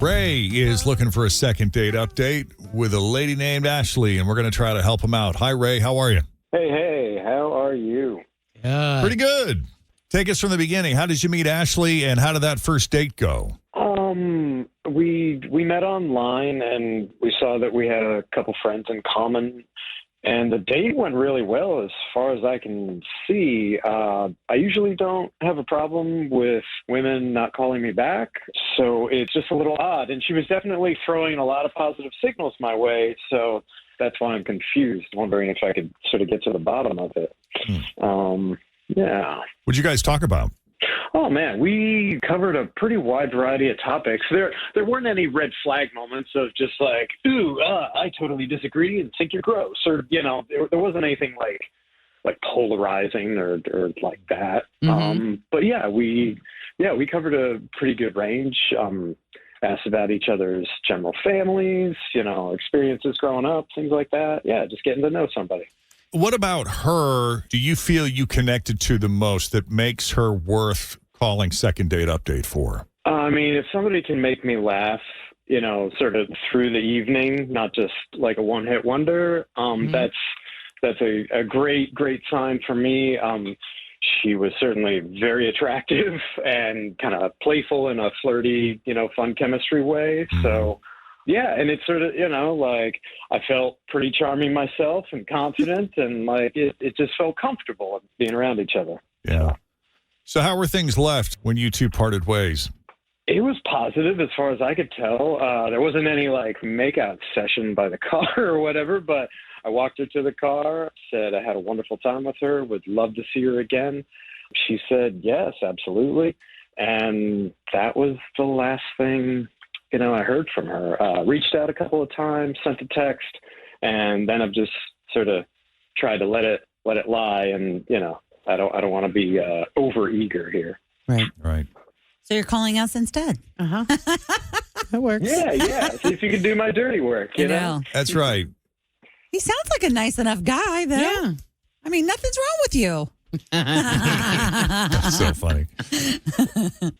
Ray is looking for a second date update with a lady named Ashley, and we're going to try to help him out. Hi, Ray. How are you? Hey, how are you? Pretty good. Take us from the beginning. How did you meet Ashley, and how did that first date go? We met online, and we saw that we had a couple friends in common, and the date went really well as far as I can see. I usually don't have a problem with women not calling me back, so it's just a little odd. And she was definitely throwing a lot of positive signals my way, so that's why I'm confused, wondering if I could sort of get to the bottom of it. Yeah. What'd you guys talk about? Oh, man, we covered a pretty wide variety of topics. There weren't any red flag moments of just like, ooh, I totally disagree and think you're gross. Or, there wasn't anything like polarizing or like that. Mm-hmm. But we covered a pretty good range. Asked about each other's general families, experiences growing up, things like that. Yeah, just getting to know somebody. What about her do you feel you connected to the most that makes her worth calling second date update for? I mean, if somebody can make me laugh, sort of through the evening, not just like a one-hit wonder, that's a great sign for me. She was certainly very attractive and kind of playful in a flirty, fun chemistry way. So, yeah, and it's sort of, I felt pretty charming myself and confident, and it just felt comfortable being around each other. Yeah. So how were things left when you two parted ways? It was positive as far as I could tell. There wasn't any makeout session by the car or whatever, but I walked her to the car, said I had a wonderful time with her, would love to see her again. She said, yes, absolutely. And that was the last thing, I heard from her. Reached out a couple of times, sent a text, and then I've just sort of tried to let it lie. And, I don't want to be over eager here. Right. So you're calling us instead. Uh-huh. That works. Yeah. See if you can do my dirty work, you know? That's right. He sounds like a nice enough guy, though. Yeah. I mean, nothing's wrong with you. That's so funny.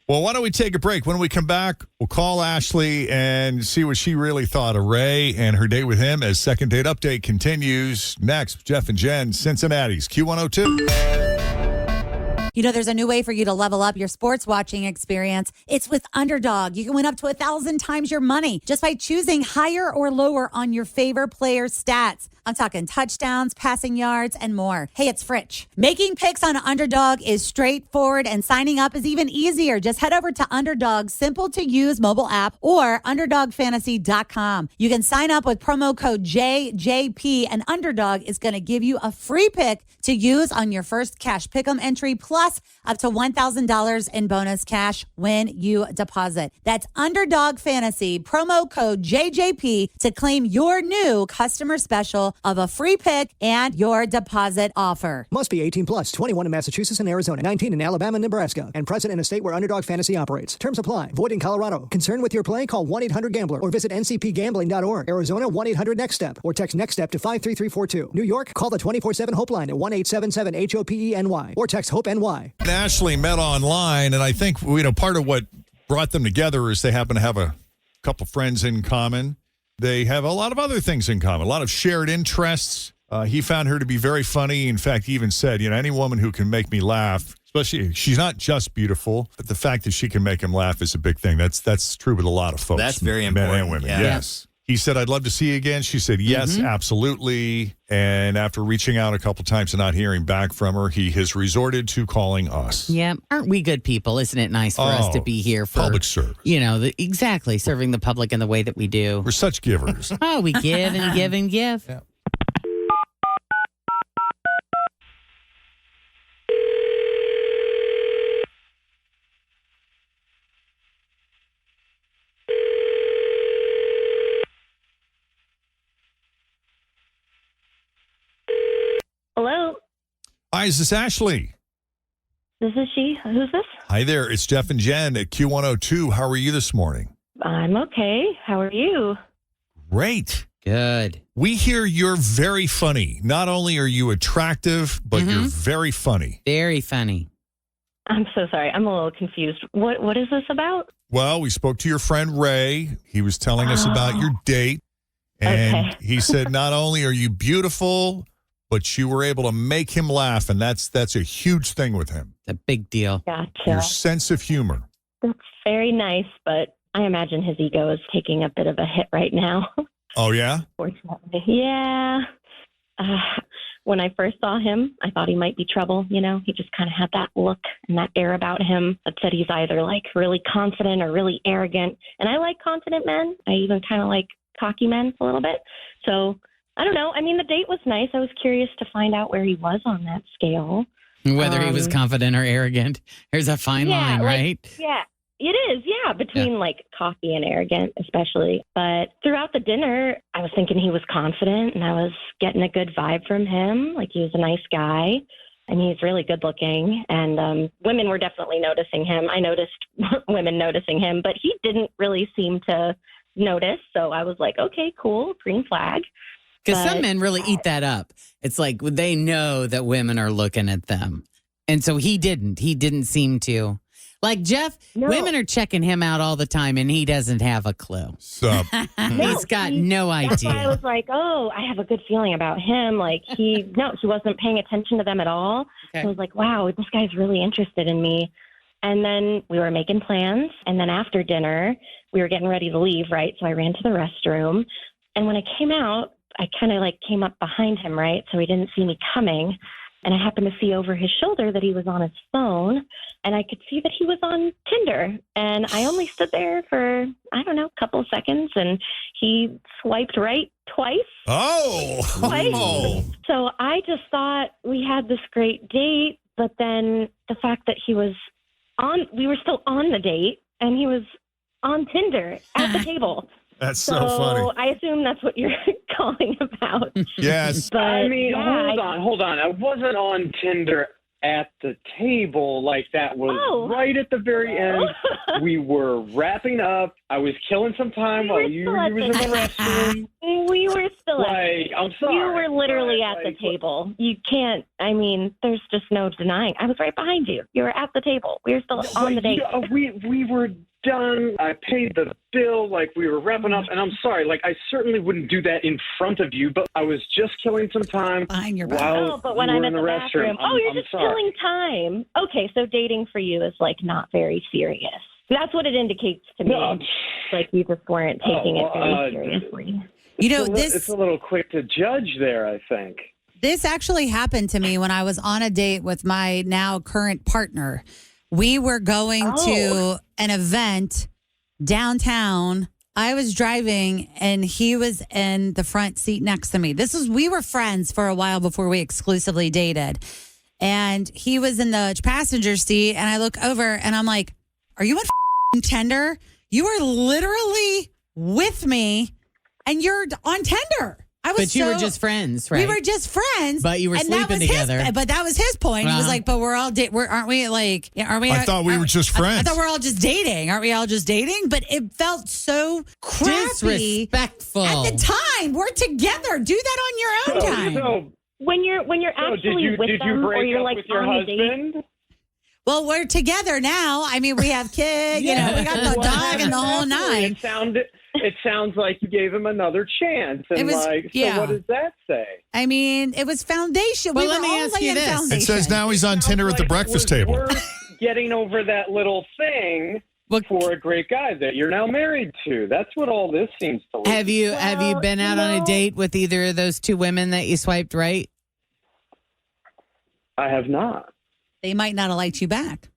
Well, why don't we take a break? When we come back, we'll call Ashley and see what she really thought of Ray and her date with him as Second Date Update continues. Next, Jeff and Jenn, Cincinnati's Q102. There's a new way for you to level up your sports watching experience. It's with Underdog. You can win up to 1,000 times your money just by choosing higher or lower on your favorite player's stats. I'm talking touchdowns, passing yards, and more. Hey, it's Fritch. Making picks on Underdog is straightforward, and signing up is even easier. Just head over to Underdog's simple-to-use mobile app or UnderdogFantasy.com. You can sign up with promo code JJP, and Underdog is going to give you a free pick to use on your first cash pick'em entry, plus up to $1,000 in bonus cash when you deposit. That's Underdog Fantasy, promo code JJP to claim your new customer special of a free pick and your deposit offer. Must be 18 plus, 21 in Massachusetts and Arizona, 19 in Alabama and Nebraska, and present in a state where Underdog Fantasy operates. Terms apply. Void in Colorado. Concerned with your play? Call 1-800-GAMBLER or visit ncpgambling.org. Arizona, 1-800-NEXT-STEP or text NEXT-STEP to 53342. New York, call the 24/7 Hope line at 1-877-HOPE-NY or text HOPE-NY. Ashley met online, and I think part of what brought them together is they happen to have a couple friends in common. They have a lot of other things in common, a lot of shared interests. He found her to be very funny. In fact, he even said, any woman who can make me laugh, especially, she's not just beautiful, but the fact that she can make him laugh is a big thing. That's true with a lot of folks. That's very important. Men and women, yeah. yes. He said, I'd love to see you again. She said, yes, absolutely. And after reaching out a couple times and not hearing back from her, he has resorted to calling us. Yeah. Aren't we good people? Isn't it nice for us to be here for public service? Exactly. Serving the public in the way that we do. We're such givers. We give and give and give. Yeah. Hello, Hi, is this Ashley? this is she. Who's this? Hi there. It's Jeff and Jenn at Q102. How are you this morning? I'm okay. How are you? Great. Good. We hear you're very funny. Not only are you attractive, but you're very funny. Very funny. I'm so sorry. I'm a little confused. What is this about? Well, we spoke to your friend Ray. He was telling us about your date. And he said not only are you beautiful, but you were able to make him laugh. And that's a huge thing with him. It's a big deal. Gotcha. Your sense of humor. That's very nice, but I imagine his ego is taking a bit of a hit right now. Oh, yeah? Fortunately. Yeah. When I first saw him, I thought he might be trouble. You know, he just kind of had that look and that air about him that said he's either like really confident or really arrogant. And I like confident men. I even kind of like cocky men a little bit. So I don't know. I mean, the date was nice. I was curious to find out where he was on that scale. Whether he was confident or arrogant. There's a fine line, right? Yeah. It is, yeah, between like cocky and arrogant, especially. But throughout the dinner, I was thinking he was confident and I was getting a good vibe from him. Like he was a nice guy and he's really good looking. And women were definitely noticing him. I noticed women noticing him, but he didn't really seem to notice. So I was like, okay, cool, green flag. Because some men really eat that up. It's like they know that women are looking at them. And so he didn't. He didn't seem to. Like Jeff, women are checking him out all the time, and he doesn't have a clue. Sup? He's got no idea. That's why I was like, oh, I have a good feeling about him. Like he wasn't paying attention to them at all. Okay. I was like, wow, this guy's really interested in me. And then we were making plans. And then after dinner, we were getting ready to leave, right? So I ran to the restroom. And when I came out, I kind of like came up behind him, right? So he didn't see me coming. And I happened to see over his shoulder that he was on his phone, and I could see that he was on Tinder. And I only stood there for, I don't know, a couple of seconds, and he swiped right twice. Oh. Twice. Oh. So I just thought we had this great date, but then the fact that we were still on the date, and he was on Tinder at the table. That's so funny. I assume that's what you're calling about. Yes. But I mean, yeah, hold on. I wasn't on Tinder at the table. Like, that was right at the very end. We were wrapping up. I was killing some time while you was in the restroom. We were still I'm sorry. You were literally at the table. You can't, I mean, there's just no denying. I was right behind you. You were at the table. We were still on the date. We were done. I paid the bill. Like, we were wrapping up. And I'm sorry. Like, I certainly wouldn't do that in front of you, but I was just killing some time. Behind your back. But when I'm in the restroom. bathroom. You're just killing time. Okay, so dating for you is, like, not very serious. That's what it indicates to me. No. Like, you just weren't taking it very seriously. You know, it's a little quick to judge there, I think. This actually happened to me when I was on a date with my now current partner. We were going to an event downtown. I was driving and he was in the front seat next to me. We were friends for a while before we exclusively dated. And he was in the passenger seat and I look over and I'm like, are you on Tinder? You are literally with me and you're on Tinder. But you were just friends, right? We were just friends. But you were sleeping together. But that was his point. He was like, but aren't we like, aren't we? I thought we were just friends. I thought we're all just dating. Aren't we all just dating? But it felt so crappy. Disrespectful. At the time, we're together. Do that on your own time. So, When you're actually with did them, you or break you're up like with your on the date. husband? Well, we're together now. I mean, we have kids. You know, we got the dog and the whole nine. It sounds like you gave him another chance. And what does that say? I mean, it was foundation. Well, we let were me ask only you in this. foundation. It says now he's on Tinder at the breakfast table. We're getting over that little thing for a great guy that you're now married to. That's what all this seems to look. Have you been out on a date with either of those two women that you swiped right? I have not. They might not have liked you back.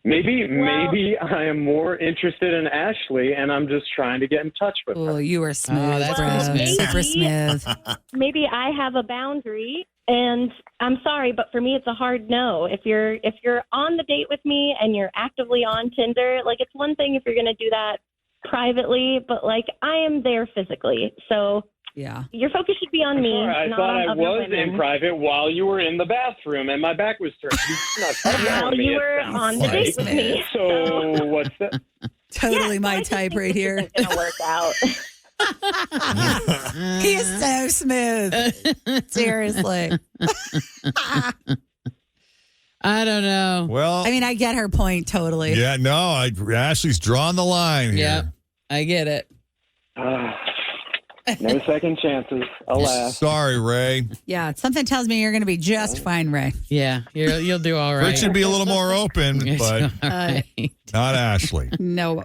Maybe I am more interested in Ashley, and I'm just trying to get in touch with her. Oh, you were smooth. that's bro. pretty smooth. Super smooth. Maybe I have a boundary, and I'm sorry, but for me, it's a hard no. If you're on the date with me and you're actively on Tinder, like it's one thing if you're going to do that privately, but like I am there physically, so. Yeah. Your focus should be on me. I not thought on I other was women. in private while you were in the bathroom and my back was turned. While you were on the date with me. So what's that? Totally my type right here. It's going to work out. He is so smooth. Seriously. I don't know. Well, I mean, I get her point totally. yeah, no, Ashley's drawn the line here. Yep, I get it. No second chances, alas. Sorry, Ray. Yeah, something tells me you're going to be just fine, Ray. Yeah, you'll do all right. Rich should be a little more open, but All right. not Ashley. No.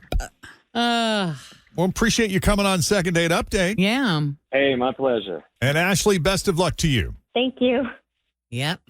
Uh, Well, appreciate you coming on Second Date Update. yeah. Hey, my pleasure. And Ashley, best of luck to you. Thank you. Yep.